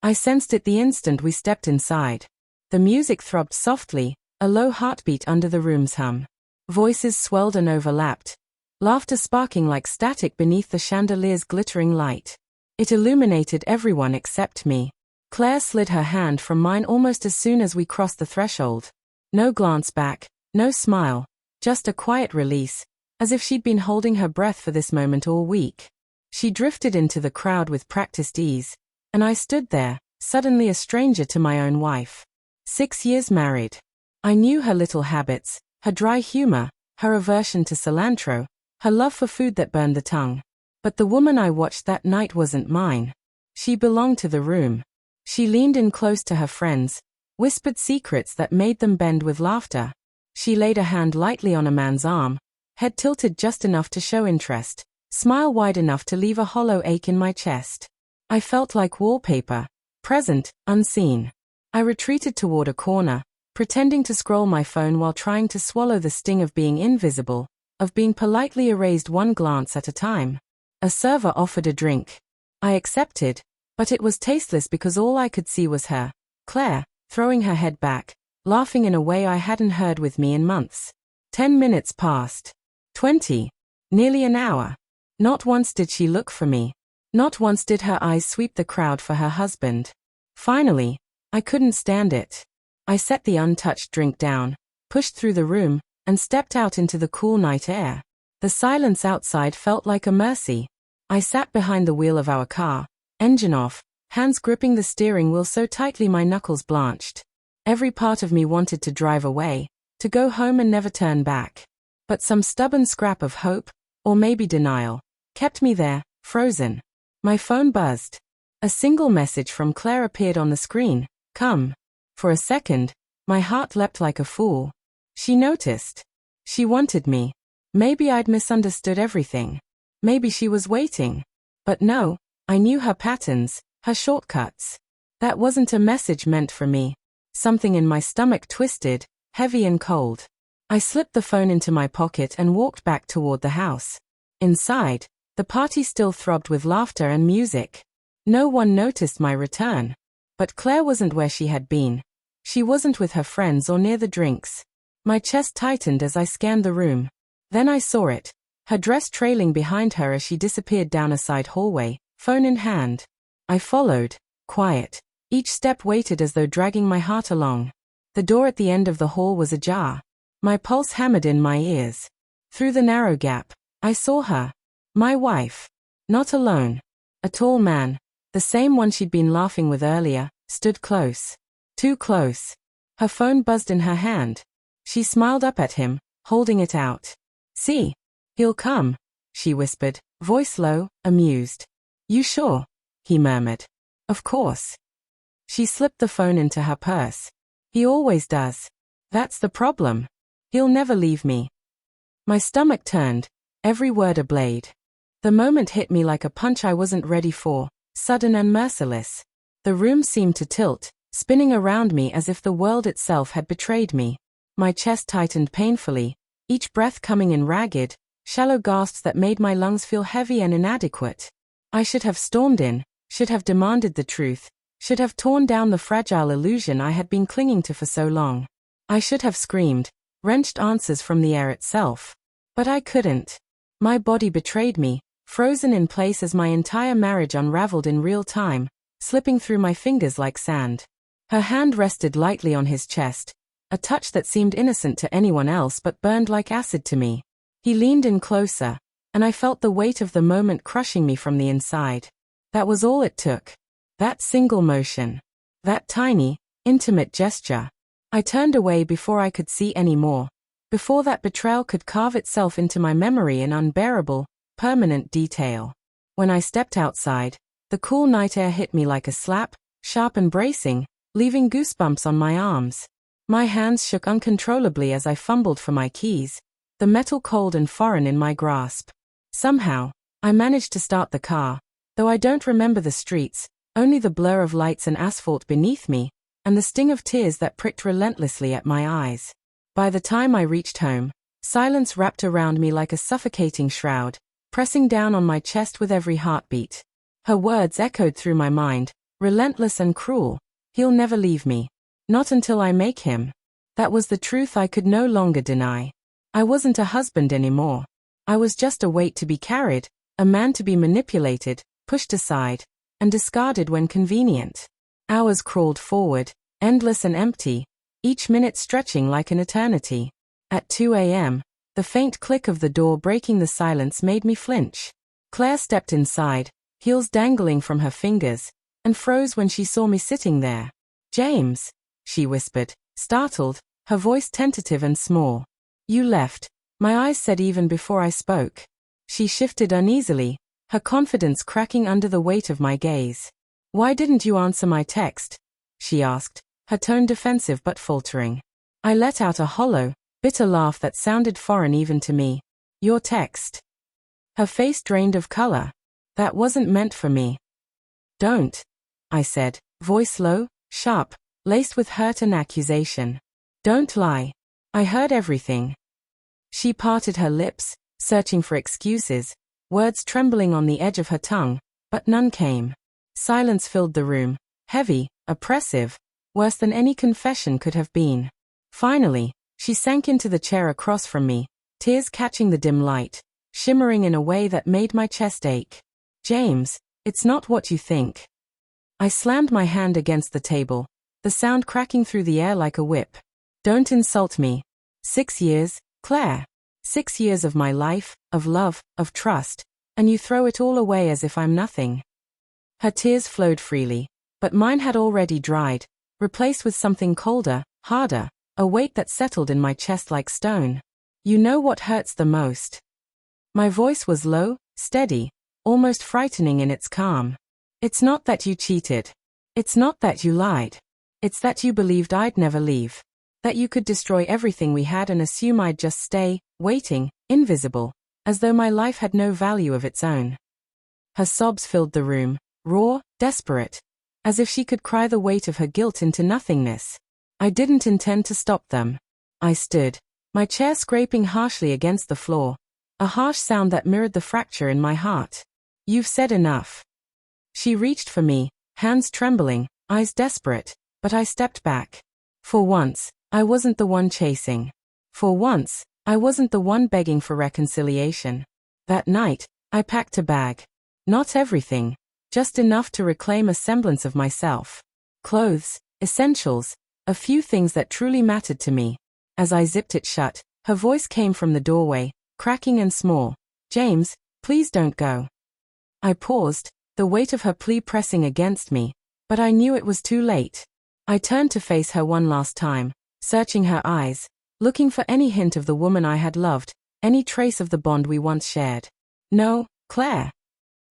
I sensed it the instant we stepped inside. The music throbbed softly, a low heartbeat under the room's hum. Voices swelled and overlapped, laughter sparking like static beneath the chandelier's glittering light. It illuminated everyone except me. Claire slid her hand from mine almost as soon as we crossed the threshold. No glance back, no smile, just a quiet release, as if she'd been holding her breath for this moment all week. She drifted into the crowd with practiced ease, and I stood there, suddenly a stranger to my own wife. 6 years married. I knew her little habits, her dry humor, her aversion to cilantro, her love for food that burned the tongue. But the woman I watched that night wasn't mine. She belonged to the room. She leaned in close to her friends, whispered secrets that made them bend with laughter. She laid a hand lightly on a man's arm, head tilted just enough to show interest, smile wide enough to leave a hollow ache in my chest. I felt like wallpaper, present, unseen. I retreated toward a corner, pretending to scroll my phone while trying to swallow the sting of being invisible, of being politely erased one glance at a time. A server offered a drink. I accepted, but it was tasteless because all I could see was her, Claire, throwing her head back, laughing in a way I hadn't heard with me in months. 10 minutes passed. 20. Nearly an hour. Not once did she look for me. Not once did her eyes sweep the crowd for her husband. Finally, I couldn't stand it. I set the untouched drink down, pushed through the room, and stepped out into the cool night air. The silence outside felt like a mercy. I sat behind the wheel of our car, engine off, hands gripping the steering wheel so tightly my knuckles blanched. Every part of me wanted to drive away, to go home and never turn back. But some stubborn scrap of hope, or maybe denial, kept me there, frozen. My phone buzzed. A single message from Claire appeared on the screen. Come. For a second, my heart leapt like a fool. She noticed. She wanted me. Maybe I'd misunderstood everything. Maybe she was waiting. But no, I knew her patterns, her shortcuts. That wasn't a message meant for me. Something in my stomach twisted, heavy and cold. I slipped the phone into my pocket and walked back toward the house. Inside, the party still throbbed with laughter and music. No one noticed my return. But Claire wasn't where she had been. She wasn't with her friends or near the drinks. My chest tightened as I scanned the room. Then I saw it, her dress trailing behind her as she disappeared down a side hallway, phone in hand. I followed, quiet. Each step weighted as though dragging my heart along. The door at the end of the hall was ajar. My pulse hammered in my ears. Through the narrow gap, I saw her. My wife. Not alone. A tall man, the same one she'd been laughing with earlier, stood close. Too close. Her phone buzzed in her hand. She smiled up at him, holding it out. See? He'll come, she whispered, voice low, amused. You sure? He murmured. Of course. She slipped the phone into her purse. He always does. That's the problem. He'll never leave me. My stomach turned, every word a blade. The moment hit me like a punch I wasn't ready for, sudden and merciless. The room seemed to tilt, spinning around me as if the world itself had betrayed me. My chest tightened painfully, each breath coming in ragged, shallow gasps that made my lungs feel heavy and inadequate. I should have stormed in, should have demanded the truth, should have torn down the fragile illusion I had been clinging to for so long. I should have screamed, wrenched answers from the air itself. But I couldn't. My body betrayed me, frozen in place as my entire marriage unraveled in real time, slipping through my fingers like sand. Her hand rested lightly on his chest, a touch that seemed innocent to anyone else but burned like acid to me. He leaned in closer, and I felt the weight of the moment crushing me from the inside. That was all it took. That single motion. That tiny, intimate gesture. I turned away before I could see any more. Before that betrayal could carve itself into my memory in unbearable, permanent detail. When I stepped outside, the cool night air hit me like a slap, sharp and bracing, leaving goosebumps on my arms. My hands shook uncontrollably as I fumbled for my keys, the metal cold and foreign in my grasp. Somehow, I managed to start the car, though I don't remember the streets, only the blur of lights and asphalt beneath me, and the sting of tears that pricked relentlessly at my eyes. By the time I reached home, silence wrapped around me like a suffocating shroud, pressing down on my chest with every heartbeat. Her words echoed through my mind, Relentless and cruel. He'll never leave me. Not until I make him. That was the truth I could no longer deny. I wasn't a husband anymore. I was just a weight to be carried, a man to be manipulated, pushed aside, and discarded when convenient. Hours crawled forward, endless and empty, each minute stretching like an eternity. At 2 a.m., the faint click of the door breaking the silence made me flinch. Claire stepped inside, heels dangling from her fingers, and froze when she saw me sitting there. "James," she whispered, startled, her voice tentative and small. "You left," my eyes said even before I spoke. She shifted uneasily, her confidence cracking under the weight of my gaze. "Why didn't you answer my text?" she asked, her tone defensive but faltering. I let out a hollow, bitter laugh that sounded foreign even to me. "Your text?" Her face drained of color. "That wasn't meant for me." "Don't," I said, voice low, sharp, laced with hurt and accusation. "Don't lie. I heard everything." She parted her lips, searching for excuses, words trembling on the edge of her tongue, but none came. Silence filled the room, heavy, oppressive, worse than any confession could have been. Finally, she sank into the chair across from me, tears catching the dim light, shimmering in a way that made my chest ache. "James, it's not what you think." I slammed my hand against the table, the sound cracking through the air like a whip. "Don't insult me. 6 years, Claire. 6 years of my life, of love, of trust, and you throw it all away as if I'm nothing." Her tears flowed freely, but mine had already dried, replaced with something colder, harder, a weight that settled in my chest like stone. "You know what hurts the most." My voice was low, steady, almost frightening in its calm. "It's not that you cheated. It's not that you lied. It's that you believed I'd never leave. That you could destroy everything we had and assume I'd just stay, waiting, invisible, as though my life had no value of its own." Her sobs filled the room, raw, desperate, as if she could cry the weight of her guilt into nothingness. I didn't intend to stop them. I stood, my chair scraping harshly against the floor, a harsh sound that mirrored the fracture in my heart. "You've said enough." She reached for me, hands trembling, eyes desperate, but I stepped back. For once, I wasn't the one chasing. For once, I wasn't the one begging for reconciliation. That night, I packed a bag. Not everything, just enough to reclaim a semblance of myself. Clothes, essentials, a few things that truly mattered to me. As I zipped it shut, her voice came from the doorway, cracking and small. "James, please don't go." I paused, the weight of her plea pressing against me, but I knew it was too late. I turned to face her one last time, searching her eyes, looking for any hint of the woman I had loved, any trace of the bond we once shared. "No, Claire."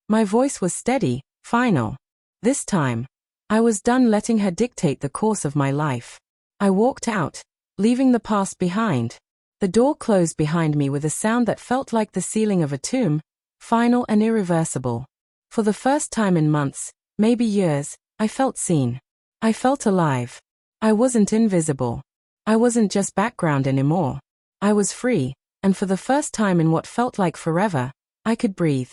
My voice was steady, final. This time, I was done letting her dictate the course of my life. I walked out, leaving the past behind. The door closed behind me with a sound that felt like the sealing of a tomb, final and irreversible. For the first time in months, maybe years, I felt seen. I felt alive. I wasn't invisible. I wasn't just background anymore. I was free, and for the first time in what felt like forever, I could breathe.